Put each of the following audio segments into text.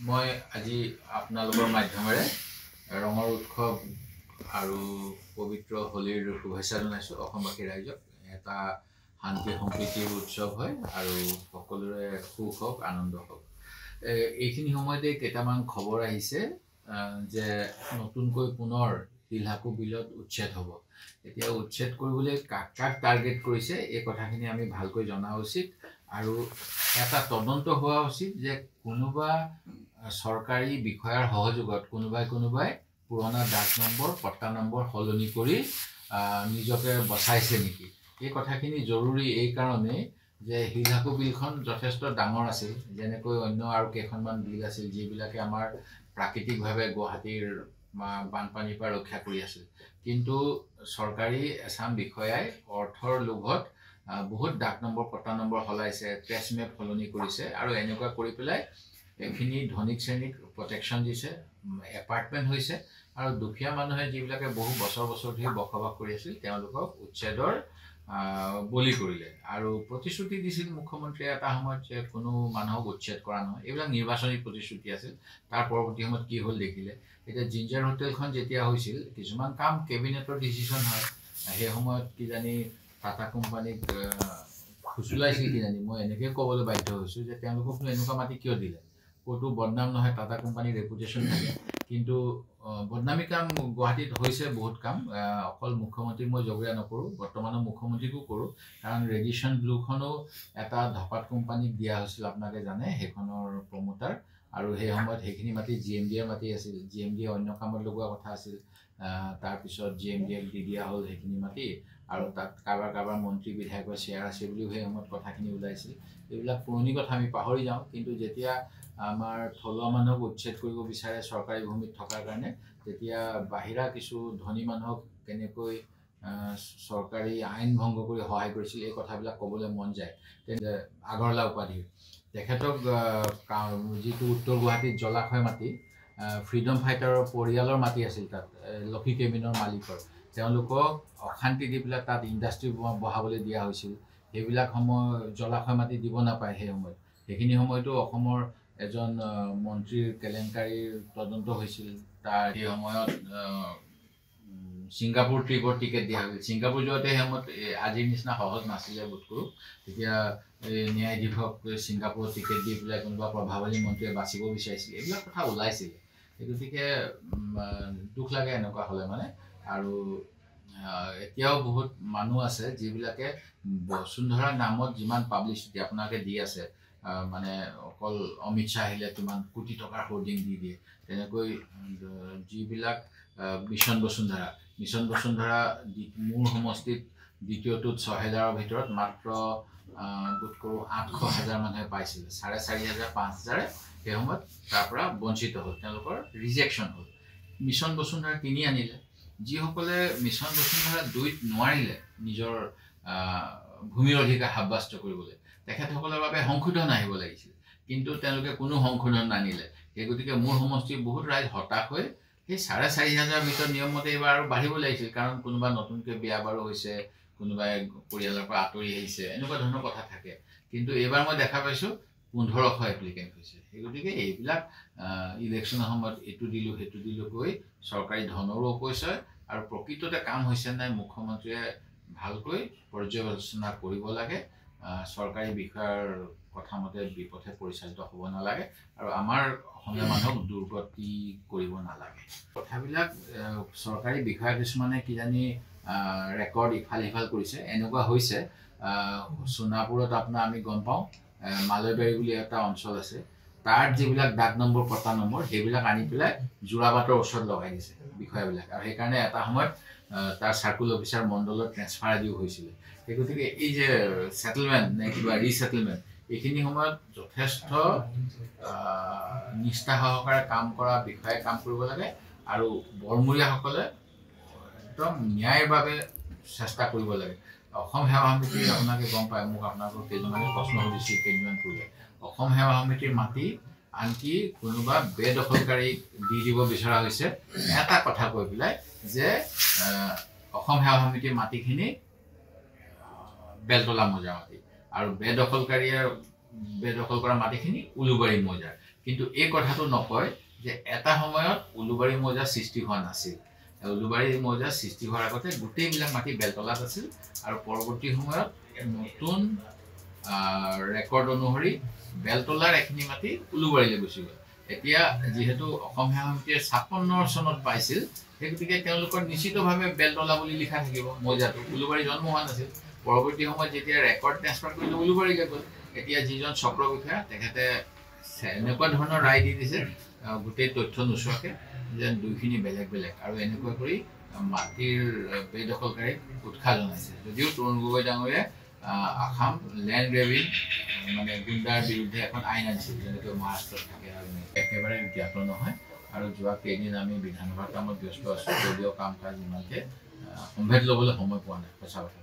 মই আজি আপোনালোকৰ মাধ্যমেৰে ৰঙৰ উৎসৱ আৰু পবিত্ৰ হোলীৰ শুভেচ্ছা জনাইছোঁ অসমবাসী ৰাইজক। এটা শান্তি সম্প্ৰীতিৰ উৎসৱ হয় আৰু সকলোৰে সুখ হওক আনন্দ হওক। এইখিনি সময়তে কেইটামান খবৰ আহিছে যে নতুনকৈ পুনৰ শিলহাকু বিলত উচ্ছেদ হ'ব। এতিয়া উচ্ছেদ কৰিবলৈ কাক কাক টাৰ্গেট কৰিছে এই কথাখিনি আমি ভালকৈ জনা উচিত আৰু এটা তদন্ত হোৱা উচিত যে কোনোবা চৰকাৰী বিষয়াৰ সহযোগত কোনোবাই পুৰণা ডাক নম্বৰ পট্টা নম্বৰ সলনি কৰি নিজকে বচাইছে নেকি। এই কথাখিনি জৰুৰী এই কাৰণেই যে শিলহাকু বিলখন যথেষ্ট ডাঙৰ আছিল, যেনেকৈ অন্য আৰু কেইখনমান বিল আছিল যিবিলাকে আমাৰ প্ৰাকৃতিকভাৱে গুৱাহাটীৰ বানপানীৰ পৰা ৰক্ষা কৰি আছিল। কিন্তু চৰকাৰী এচাম বিষয়াই অৰ্থৰ লোভত বহুত ডাক নম্বৰ পট্টা নম্বৰ সলাইছে, ট্ৰেছ মেপ সলনি কৰিছে আৰু এনেকুৱা কৰি পেলাই এইখিনি ধনিক শ্ৰেণীক প্ৰটেকশ্যন দিছে, এপাৰ্টমেণ্ট হৈছে আৰু দুখীয়া মানুহে যিবিলাকে বহু বছৰ ধৰি বসবাস কৰি আছিল তেওঁলোকক উচ্ছেদৰ বলি কৰিলে আৰু প্ৰতিশ্ৰুতি দিছিল মুখ্যমন্ত্ৰীয়ে এটা সময়ত যে কোনো মানুহক উচ্ছেদ কৰা নহয়। এইবিলাক নিৰ্বাচনী প্ৰতিশ্ৰুতি আছিল। তাৰ পৰৱৰ্তী সময়ত কি হ'ল দেখিলে। এতিয়া জিঞ্জাৰ হোটেলখন যেতিয়া হৈছিল কিছুমান কাম কেবিনেটৰ ডিচিশ্যন হয়, সেই সময়ত কিজানি টাটা কোম্পানীক ফুচুলাইছিল কিজানি। মই এনেকৈ ক'বলৈ বাধ্য হৈছোঁ যে তেওঁলোককনো এনেকুৱা মাটি কিয় দিলে। ক'তো বদনাম নহয়, টাটা কোম্পানীৰ ৰেপুটেশ্যন থাকে, কিন্তু বদনামী কাম গুৱাহাটীত হৈছে বহুত কাম। অকল মুখ্যমন্ত্ৰীক মই জগৰীয়া নকৰোঁ, বৰ্তমানৰ মুখ্যমন্ত্ৰীকো কৰোঁ, কাৰণ ৰেডিশ্যন ব্লুখনো এটা ধপাত কোম্পানীক দিয়া হৈছিল আপোনালোকে জানে, সেইখনৰ প্ৰমোটাৰ। আৰু সেই সময়ত সেইখিনি মাটি GMDৰ মাটি আছিল, GMDয়ে অন্য কামত লগোৱা কথা আছিল। তাৰপিছত GMDক দি দিয়া হ'ল সেইখিনি মাটি আৰু তাত কাৰোবাৰ মন্ত্ৰী বিধায়কৰ শ্বেয়াৰ আছে বুলিও সেই সময়ত কথাখিনি ওলাইছিল। এইবিলাক পুৰণি কথা আমি পাহৰি যাওঁ, কিন্তু যেতিয়া আমাৰ থলুৱা মানুহক উচ্ছেদ কৰিব বিচাৰে চৰকাৰী ভূমিত থকাৰ কাৰণে, তেতিয়া বাহিৰা কিছু ধনী মানুহক কেনেকৈ চৰকাৰী আইন ভংগ কৰি সহায় কৰিছিল এই কথাবিলাক ক'বলৈ মন যায়। আগৰৱালা উপাধি তেখেতক যিটো উত্তৰ গুৱাহাটীত জলাশয় মাটি, ফ্ৰীডম ফাইটাৰৰ পৰিয়ালৰ মাটি আছিল, তাত লক্ষী কেবিনৰ মালিকৰ, তেওঁলোকক অশান্তি দি পেলাই তাত ইণ্ডাষ্ট্ৰী বহাবলৈ দিয়া হৈছিল। সেইবিলাক সময় জলাশয় মাটি দিব নাপায় সেই সময়ত। সেইখিনি সময়তো অসমৰ এজন মন্ত্ৰীৰ কেলেংকাৰীৰ তদন্ত হৈছিল। তাৰ সেই সময়ত ছিংগাপুৰ ট্ৰিপৰ টিকেট দিয়া হৈছিল। ছিংগাপুৰ যোৱাতে সেই সময়ত আজিৰ নিচিনা সহজ নাছিলে বোধ কৰোঁ। তেতিয়া ন্যায়াধীশক ছিংগাপুৰত টিকেট দি পেলাই কোনোবা প্ৰভাৱলী মন্ত্ৰীয়ে বাচিব বিচাৰিছিল। এইবিলাক কথা ওলাইছিলে। সেই গতিকে দুখ লাগে এনেকুৱা হ'লে মানে। আৰু এতিয়াও বহুত মানুহ আছে যিবিলাকে বসুন্ধৰাৰ নামত যিমান পাব্লিচিটি আপোনালোকে দি আছে, মানে অকল অমিত শ্বাহ আহিলে কিমান কোটি টকাৰ হোৰ্ডিং দি দিয়ে, তেনেকৈ যিবিলাক মিছন বসুন্ধৰা মোৰ সমষ্টিত দ্বিতীয়টোত ৬,০০০ৰ ভিতৰত মাত্ৰ বোধ কৰোঁ ৮০০,০০০ মানুহে পাইছিল। ৪,৫০০ ৫,০০০ সেই সময়ত তাৰ পৰা বঞ্চিত হ'ল, তেওঁলোকৰ ৰিজেকশ্যন হ'ল। মিছন বসুন্ধৰা কিনি আনিলে। যিসকলে মিছন বসুন্ধৰা ২ত নোৱাৰিলে নিজৰ ভূমিৰ অধিকাৰ সাব্যস্ত কৰিবলৈ, তেখেতসকলৰ বাবে সংশোধন আহিব লাগিছিল, কিন্তু তেওঁলোকে কোনো সংশোধন নানিলে। সেই গতিকে মোৰ সমষ্টিৰ বহুত ৰাইজ হতাশ হৈ সেই ৪,৫০০ৰ ভিতৰত নিয়মমতে এইবাৰ আৰু বাঢ়িব লাগিছিল, কাৰণ কোনোবা নতুনকৈ বিয়া বাৰু হৈছে, কোনোবাই পৰিয়ালৰ পৰা আঁতৰি আহিছে, এনেকুৱা ধৰণৰ কথা থাকে। কিন্তু এইবাৰ মই দেখা পাইছোঁ ১৫০০ এপ্লিকেণ্ট হৈছে। সেই গতিকে এইবিলাক ইলেকশ্যনৰ সময়ত এইটো দিলোঁ সেইটো দিলোঁ কৈ চৰকাৰী ধনৰো অপচয় আৰু প্ৰকৃততে কাম হৈছে নাই মুখ্যমন্ত্ৰীয়ে ভালকৈ পৰ্যালোচনা কৰিব লাগে। চৰকাৰী বিষয়াৰ কথামতে বিপথে পৰিচালিত হ'ব নালাগে আৰু আমাৰ অসমীয়া মানুহক দুৰ্গতি কৰিব নালাগে। কথাবিলাক চৰকাৰী বিষয়া কিছুমানে কিজানি ৰেকৰ্ড ইফাল সিফাল কৰিছে। এনেকুৱা হৈছে সোণাপুৰত আপোনাৰ আমি গম পাওঁ মালৈবাৰী বুলি এটা অঞ্চল আছে, তাৰ যিবিলাক ডাক নম্বৰ পট্টা নম্বৰ সেইবিলাক আনি পেলাই যোৰাবাটৰ ওচৰত লগাই দিছে বিষয়াবিলাক, আৰু সেইকাৰণে এটা সময়ত তাৰ চাৰ্কুল অফিচাৰ মণ্ডলত ট্ৰেন্সফাৰ আদিও হৈছিলে। সেই গতিকে এই যে ছেটেলমেণ্ট নে কিবা ৰিছেটেলমেণ্ট, এইখিনি সময়ত যথেষ্ট নিষ্ঠা সহকাৰে কাম কৰা বিষয়াই কাম কৰিব লাগে আৰু বৰমূৰীয়াসকলে একদম ন্যায়ৰ বাবে চেষ্টা কৰিব লাগে। অসম সেৱা সমিতি আপোনালোকে গম পায়, মোক আপোনালোকৰ কেইজনমানে প্ৰশ্ন সুধিছিল কেইদিনমান পূৰ্বে। অসম সেৱা সমিতিৰ মাটি আনকি কোনোবা বেদখলকাৰীক দি দিব বিচৰা হৈছে এটা কথা কৈ পেলাই যে অসম সেৱা সমিতিৰ মাটিখিনি বেলতলা মৌজাৰ মাটি আৰু বেদখলকাৰীয়ে বেদখল কৰা মাটিখিনি উলুবাৰী মৌজাৰ। কিন্তু এই কথাটো নকয় যে এটা সময়ত উলুবাৰী মৌজাৰ সৃষ্টি হোৱা নাছিল উলুবাৰী মৌজাৰ সৃষ্টি হোৱাৰ আগতে গোটেইবিলাক মাটি বেলতলাত আছিল আৰু পৰৱৰ্তী সময়ত নতুন ৰেকৰ্ড অনুসৰি বেলতলাৰ এখিনি মাটি উলুবাৰীলৈ গুচি গ'ল এতিয়া যেহেতু অসম সেৱা সমিতিয়ে 56 চনত পাইছিল সেই গতিকে তেওঁলোকৰ নিশ্চিতভাৱে বেলতলা বুলি লিখা থাকিব মৌজাটো উলুবাৰী জন্ম হোৱা নাছিল পৰৱৰ্তী সময়ত যেতিয়া ৰেকৰ্ড ট্ৰান্সফাৰ কৰিলে উলুবাৰীলৈ গ'ল এতিয়া যিজন চক্ৰ বিষয়া তেখেতে এনেকুৱা ধৰণৰ ৰায় দি দিছে গোটেই তথ্য নোচোৱাকৈ যেন দুইখিনি বেলেগ বেলেগ আৰু এনেকুৱা কৰি মাটিৰ বেদখলকাৰীক উৎসাহ জনাইছে যদিও তৰুণ গগৈ ডাঙৰীয়াই আসাম লেণ্ড গ্ৰেবিং মানে গুণ্ডাৰ বিৰুদ্ধে এখন আইন আনিছিল যেনেকৈ মহাৰাষ্ট্ৰত থাকে আৰু একেবাৰে জ্ঞাত নহয় আৰু যোৱা কেইদিন আমি বিধানসভাৰ কামত ব্যস্ত আছোঁ দলীয় কাম কাজ ইমানকৈ সম্ভেদ ল'বলৈ সময় পোৱা নাই সঁচা কথা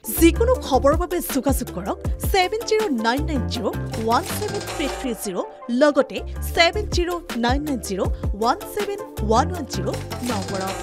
যিকোনো খবৰৰ বাবে যোগাযোগ কৰক 7099017330 লগতে 7099017110 নম্বৰত